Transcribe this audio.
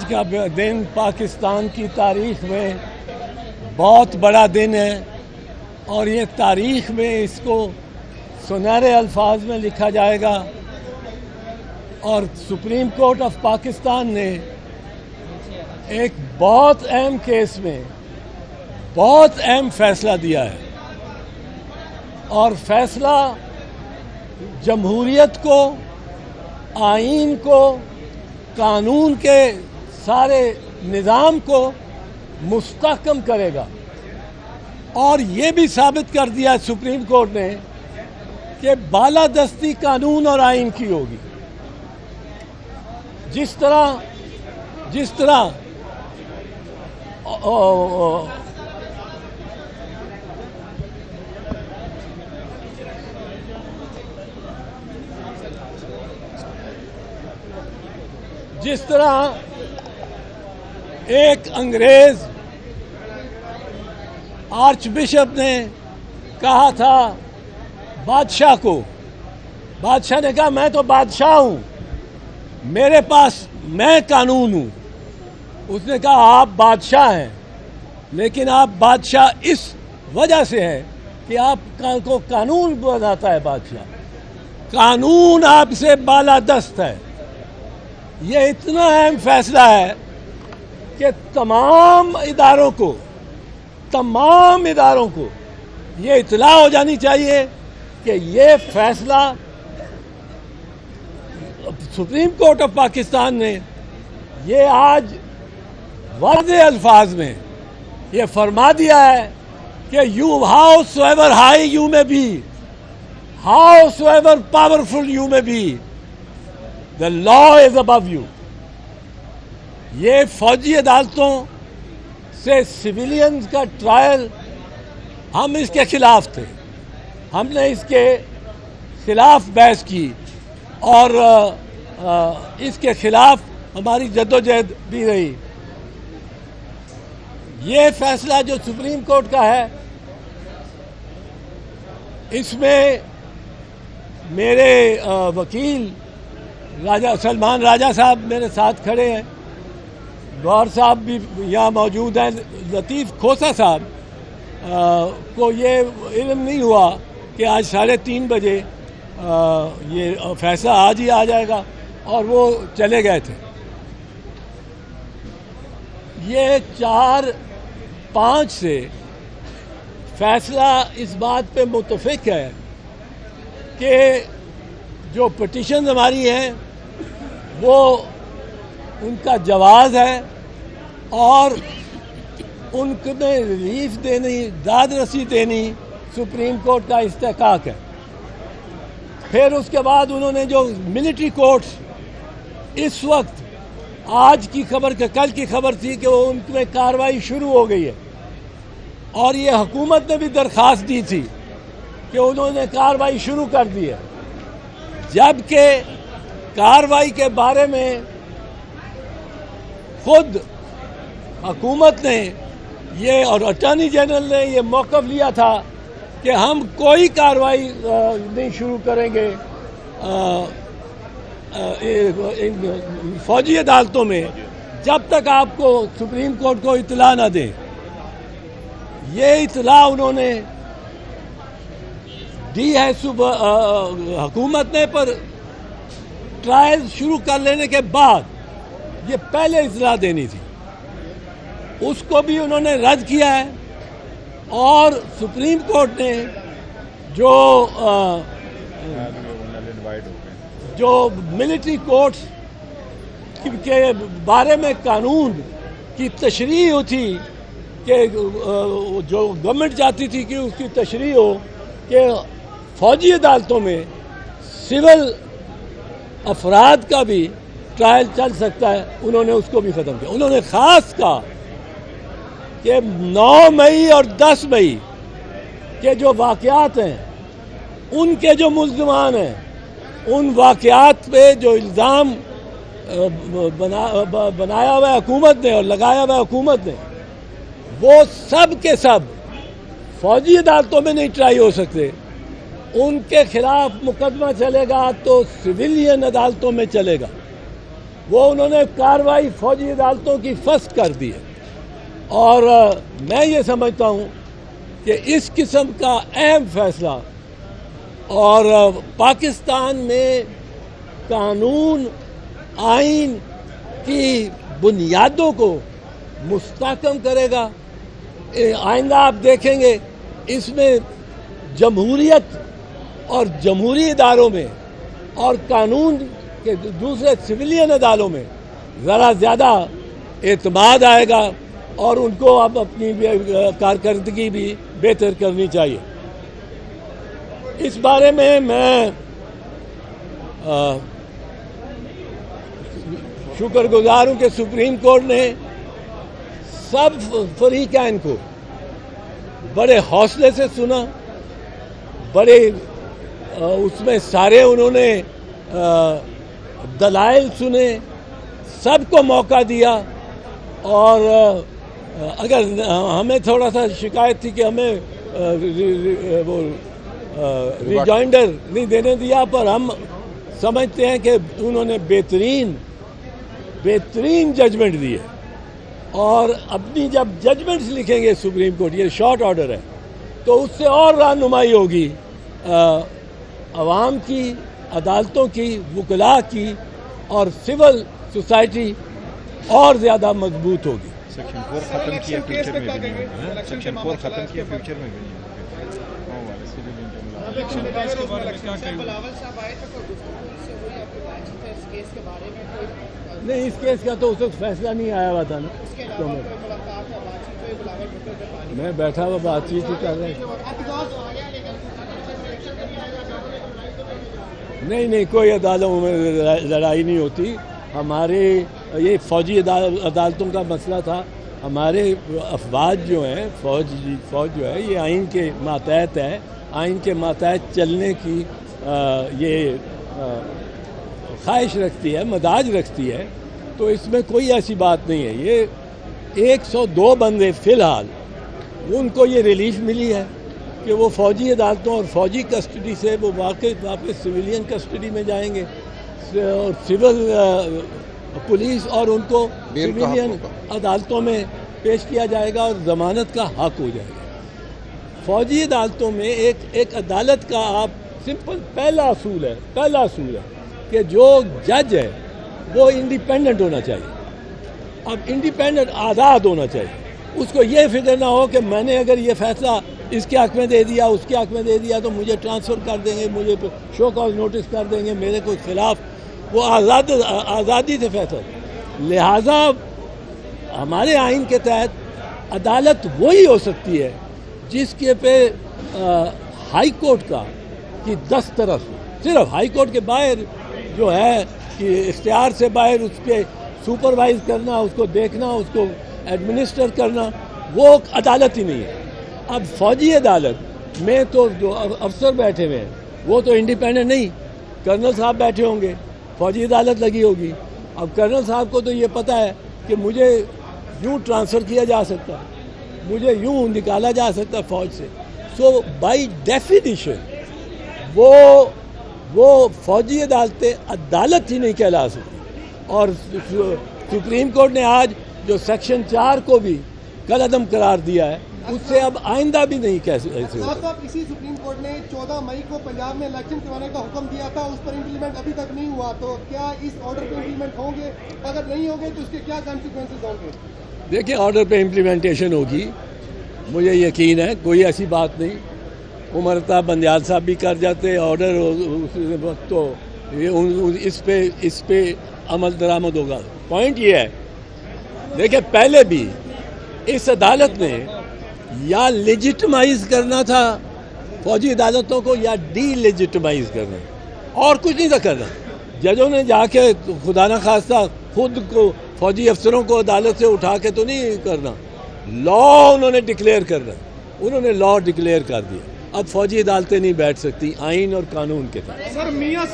آج کا دن پاکستان کی تاریخ میں بہت بڑا دن ہے اور یہ تاریخ میں اس کو سنہرے الفاظ میں لکھا جائے گا اور سپریم کورٹ آف پاکستان نے ایک بہت اہم کیس میں بہت اہم فیصلہ دیا ہے اور فیصلہ جمہوریت کو، آئین کو، قانون کے سارے نظام کو مستحکم کرے گا اور یہ بھی ثابت کر دیا سپریم کورٹ نے کہ بالادستی قانون اور آئین کی ہوگی۔ جس طرح ایک انگریز آرچ بشپ نے کہا تھا بادشاہ کو، بادشاہ نے کہا میں تو بادشاہ ہوں، میرے پاس میں قانون ہوں۔ اس نے کہا آپ بادشاہ ہیں لیکن آپ بادشاہ اس وجہ سے ہیں کہ آپ کو قانون بناتا ہے بادشاہ، قانون آپ سے بالادست ہے۔ یہ اتنا اہم فیصلہ ہے کہ تمام اداروں کو یہ اطلاع ہو جانی چاہیے کہ یہ فیصلہ سپریم کورٹ آف پاکستان نے یہ آج واضح الفاظ میں یہ فرما دیا ہے کہ you howsoever high you may be, howsoever powerful you may be, the law is above you۔ یہ فوجی عدالتوں سے سویلینز کا ٹرائل ہم اس کے خلاف تھے، ہم نے اس کے خلاف بحث کی اور اس کے خلاف ہماری جدوجہد بھی رہی۔ یہ فیصلہ جو سپریم کورٹ کا ہے اس میں میرے وکیل سلمان راجہ صاحب میرے ساتھ کھڑے ہیں، گور صاحب بھی یہاں موجود ہیں، لطیف کھوسا صاحب کو یہ علم نہیں ہوا کہ آج 3:30 بجے یہ فیصلہ آج ہی آ جائے گا اور وہ چلے گئے تھے۔ یہ 4-5 سے فیصلہ اس بات پہ متفق ہے کہ جو پٹیشن ہماری ہیں وہ ان کا جواز ہے اور ان کو ریلیف دینی، داد رسی دینی سپریم کورٹ کا استحقاق ہے۔ پھر اس کے بعد انہوں نے جو ملٹری کورٹس اس وقت آج کی خبر کل کی خبر تھی کہ وہ ان میں کارروائی شروع ہو گئی ہے اور یہ حکومت نے بھی درخواست دی تھی کہ انہوں نے کارروائی شروع کر دی ہے، جبکہ کارروائی کے بارے میں خود حکومت نے یہ اور اٹارنی جنرل نے یہ موقف لیا تھا کہ ہم کوئی کارروائی نہیں شروع کریں گے فوجی عدالتوں میں جب تک آپ کو سپریم کورٹ کو اطلاع نہ دیں۔ یہ اطلاع انہوں نے دی ہے حکومت نے، پر ٹرائل شروع کر لینے کے بعد یہ پہلے اطلاع دینی تھی، اس کو بھی انہوں نے رد کیا ہے اور سپریم کورٹ نے جو ملٹری کورٹس کے بارے میں قانون کی تشریح تھی کہ جو گورنمنٹ چاہتی تھی کہ اس کی تشریح ہو کہ فوجی عدالتوں میں سول افراد کا بھی ٹرائل چل سکتا ہے، انہوں نے اس کو بھی ختم کیا۔ انہوں نے خاص کہا کہ 9 مئی اور 10 مئی کے جو واقعات ہیں ان کے جو ملزمان ہیں ان واقعات پہ جو الزام بنایا ہوا ہے حکومت نے اور لگایا ہوا ہے حکومت نے، وہ سب کے سب فوجی عدالتوں میں نہیں ٹرائی ہو سکتے، ان کے خلاف مقدمہ چلے گا تو سویلین عدالتوں میں چلے گا۔ وہ انہوں نے کارروائی فوجی عدالتوں کی فسخ کر دی ہے، اور میں یہ سمجھتا ہوں کہ اس قسم کا اہم فیصلہ اور پاکستان میں قانون آئین کی بنیادوں کو مستحکم کرے گا۔ آئندہ آپ دیکھیں گے اس میں جمہوریت اور جمہوری اداروں میں اور قانون کے دوسرے سویلین اداروں میں ذرا زیادہ اعتماد آئے گا، اور ان کو اب اپنی کارکردگی بھی بہتر کرنی چاہیے۔ اس بارے میں شکر گزار ہوں کہ سپریم کورٹ نے سب فریقین کو بڑے حوصلے سے سنا، بڑے اس میں سارے انہوں نے دلائل سنے، سب کو موقع دیا، اور اگر ہمیں تھوڑا سا شکایت تھی کہ ہمیں وہ ریجائنڈر نہیں دینے دیا، پر ہم سمجھتے ہیں کہ انہوں نے بہترین ججمنٹ دی ہے، اور اپنی جب ججمنٹس لکھیں گے سپریم کورٹ، یہ شارٹ آرڈر ہے، تو اس سے اور رہنمائی ہوگی عوام کی، عدالتوں کی، وکلاء کی، اور سول سوسائٹی اور زیادہ مضبوط ہوگی۔ سیکشن 4 ختم کیا، فیوچر میں بھی نہیں ہوگا۔ سیکشن 4 ختم کیا، فیوچر میں بھی نہیں ہوگا۔ نہیں، اس کیس کا تو اس وقت فیصلہ نہیں آیا ہوا تھا نا، تو میں بیٹھا ہوا بات چیت ہی کر رہے ہیں۔ نہیں، کوئی عدالتوں میں لڑائی نہیں ہوتی۔ ہمارے یہ فوجی عدالتوں کا مسئلہ تھا۔ ہمارے افواج جو ہیں، فوج جو ہے، یہ آئین کے ماتحت ہے، آئین کے ماتحت چلنے کی یہ خواہش رکھتی ہے، مزاج رکھتی ہے، تو اس میں کوئی ایسی بات نہیں ہے۔ یہ 102 بندے فی الحال ان کو یہ ریلیف ملی ہے کہ وہ فوجی عدالتوں اور فوجی کسٹڈی سے وہ واپس سویلین کسٹڈی میں جائیں گے، اور سول پولیس اور ان کو سویلین عدالتوں میں پیش کیا جائے گا، اور ضمانت کا حق ہو جائے گا۔ فوجی عدالتوں میں ایک عدالت کا آپ سمپل پہلا اصول ہے کہ جو جج ہے وہ انڈیپینڈنٹ ہونا چاہیے۔ اب انڈیپینڈنٹ آزاد ہونا چاہیے، اس کو یہ فکر نہ ہو کہ میں نے اگر یہ فیصلہ اس کے حق میں دے دیا، اس کے حق میں دے دیا، تو مجھے ٹرانسفر کر دیں گے، مجھے شو کاز نوٹس کر دیں گے میرے کوئی خلاف۔ وہ آزادی سے فیصلہ، لہذا ہمارے آئین کے تحت عدالت وہی ہو سکتی ہے جس کے پہ ہائی کورٹ کی دسترس ہو۔ صرف ہائی کورٹ کے باہر جو ہے کہ اختیار سے باہر اس کے سپروائز کرنا، اس کو دیکھنا، اس کو ایڈمنسٹر کرنا، وہ عدالت ہی نہیں ہے۔ اب فوجی عدالت میں تو جو افسر بیٹھے ہوئے ہیں وہ تو انڈیپینڈنٹ نہیں، کرنل صاحب بیٹھے ہوں گے، فوجی عدالت لگی ہوگی۔ اب کرنل صاحب کو تو یہ پتہ ہے کہ مجھے یوں ٹرانسفر کیا جا سکتا ہے، مجھے یوں نکالا جا سکتا ہے فوج سے۔ سو بائی ڈیفینیشن وہ فوجی عدالتیں عدالت ہی نہیں کہلا سکتی۔ اور سپریم کورٹ نے آج جو سیکشن 4 کو بھی کل عدم قرار دیا ہے، اس سے اب آئندہ بھی نہیں کہہ سکتے۔ اسی سپریم کورٹ نے 14 مئی کو پنجاب میں الیکشن کروانے کا حکم دیا تھا، اس پر امپلیمنٹ ابھی تک نہیں ہوا، تو کیا اس آرڈر پہ امپلیمنٹ ہوں گے؟ اگر نہیں ہوں گے تو اس کے کیا کانسیکوینسز ہوں گے؟ دیکھیں، آرڈر پہ امپلیمنٹیشن ہوگی، مجھے یقین ہے، کوئی ایسی بات نہیں۔ عمر طاہر بندیال صاحب بھی کر جاتے آرڈر، وقت تو اس پہ عمل درآمد ہوگا۔ پوائنٹ یہ ہے، دیکھیں پہلے بھی اس عدالت نے یا لیجٹمائز کرنا تھا فوجی عدالتوں کو یا ڈی لیجٹمائز کرنا، اور کچھ نہیں تھا کرنا۔ ججوں نے جا کے خدا نہ خواستہ خود کو فوجی افسروں کو عدالت سے اٹھا کے تو نہیں کرنا، لا انہوں نے ڈکلیئر کرنا، انہوں نے لا ڈکلیئر کر دیا۔ اب فوجی عدالتیں نہیں بیٹھ سکتی آئین اور قانون کے تحت۔